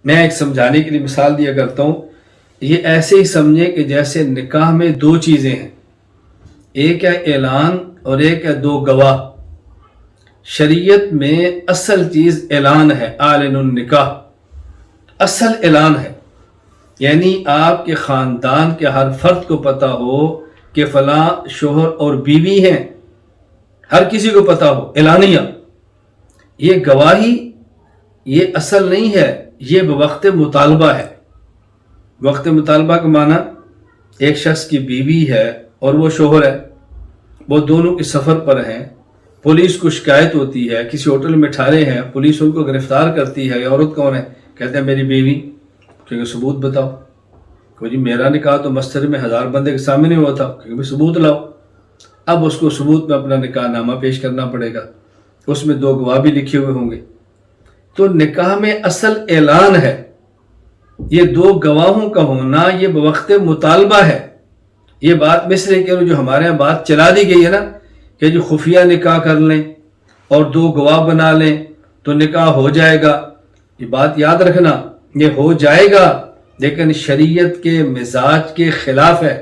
میں ایک سمجھانے کے لیے مثال دیا کرتا ہوں، یہ ایسے ہی سمجھیں کہ جیسے نکاح میں دو چیزیں ہیں، ایک ہے اعلان اور ایک ہے دو گواہ۔ شریعت میں اصل چیز اعلان ہے، اعلن النکاح، اصل اعلان ہے، یعنی آپ کے خاندان کے ہر فرد کو پتہ ہو کہ فلاں شوہر اور بیوی ہیں، ہر کسی کو پتہ ہو، اعلانیہ۔ یہ گواہی یہ اصل نہیں ہے، یہ بوقت مطالبہ ہے۔ وقت مطالبہ کا معنی ایک شخص کی بیوی ہے اور وہ شوہر ہے، وہ دونوں کے سفر پر ہیں، پولیس کو شکایت ہوتی ہے، کسی ہوٹل میں ٹھہرے ہیں، پولیس ان کو گرفتار کرتی ہے۔ یہ عورت کون ہے؟ کہتے ہیں میری بیوی۔ کیونکہ ثبوت بتاؤ۔ کہ جی میرا نکاح تو مسجد میں 1000 بندے کے سامنے ہوا تھا، کیونکہ ثبوت لاؤ۔ اب اس کو ثبوت میں اپنا نکاح نامہ پیش کرنا پڑے گا، اس میں دو گواہ بھی لکھے ہوئے ہوں گے۔ تو نکاح میں اصل اعلان ہے، یہ دو گواہوں کا ہونا یہ بوقت مطالبہ ہے۔ یہ بات مثل کہ جو ہمارے یہاں بات چلا دی گئی ہے نا کہ جو خفیہ نکاح کر لیں اور دو گواہ بنا لیں تو نکاح ہو جائے گا، یہ بات یاد رکھنا، یہ ہو جائے گا لیکن شریعت کے مزاج کے خلاف ہے،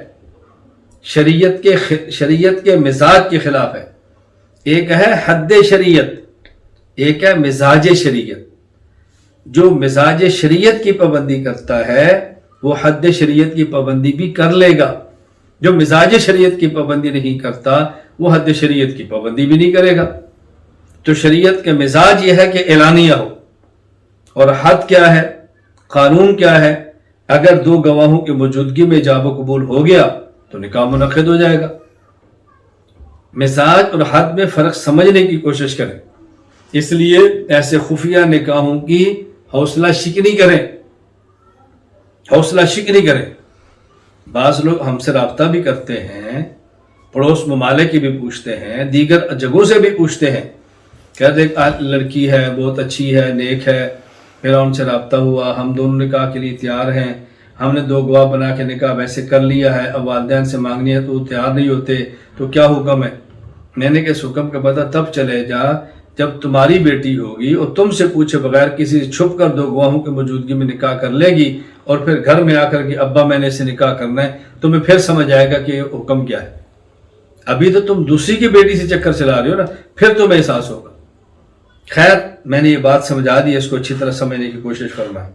شریعت کے مزاج کے خلاف ہے۔ ایک ہے حد شریعت، ایک ہے مزاج شریعت۔ جو مزاج شریعت کی پابندی کرتا ہے وہ حد شریعت کی پابندی بھی کر لے گا، جو مزاج شریعت کی پابندی نہیں کرتا وہ حد شریعت کی پابندی بھی نہیں کرے گا۔ تو شریعت کے مزاج یہ ہے کہ اعلانیہ ہو، اور حد کیا ہے، قانون کیا ہے، اگر دو گواہوں کی موجودگی میں ایجاب و قبول ہو گیا تو نکاح منعقد ہو جائے گا۔ مزاج اور حد میں فرق سمجھنے کی کوشش کریں، اس لیے ایسے خفیہ نکاحوں کی حوصلہ شکنی کریں، حوصلہ شکنی کریں۔ بعض لوگ ہم سے رابطہ بھی کرتے ہیں، پڑوس ممالک کی بھی پوچھتے ہیں، دیگر جگہوں سے بھی پوچھتے ہیں، کہتے ہیں لڑکی ہے بہت اچھی ہے، نیک ہے، میرا ان سے رابطہ ہوا، ہم دونوں نکاح کے لیے تیار ہیں، ہم نے دو گواہ بنا کے نکاح ویسے کر لیا ہے، اب والدین سے مانگنی ہے تو وہ تیار نہیں ہوتے، تو کیا حکم ہے؟ میں نے کہ اس حکم کا پتہ تب چلے گا جب تمہاری بیٹی ہوگی اور تم سے پوچھے بغیر کسی سے چھپ کر دو گواہوں کی موجودگی میں نکاح کر لے گی، اور پھر گھر میں آ کر کے ابا میں نے اسے نکاح کرنا ہے، تمہیں پھر سمجھ آئے گا کہ یہ حکم کیا ہے۔ ابھی تو تم دوسری کی بیٹی سے چکر چلا رہے ہو نا، پھر تمہیں احساس ہوگا۔ خیر، میں نے یہ بات سمجھا دی، اس کو اچھی طرح سمجھنے کی کوشش فرمائیں۔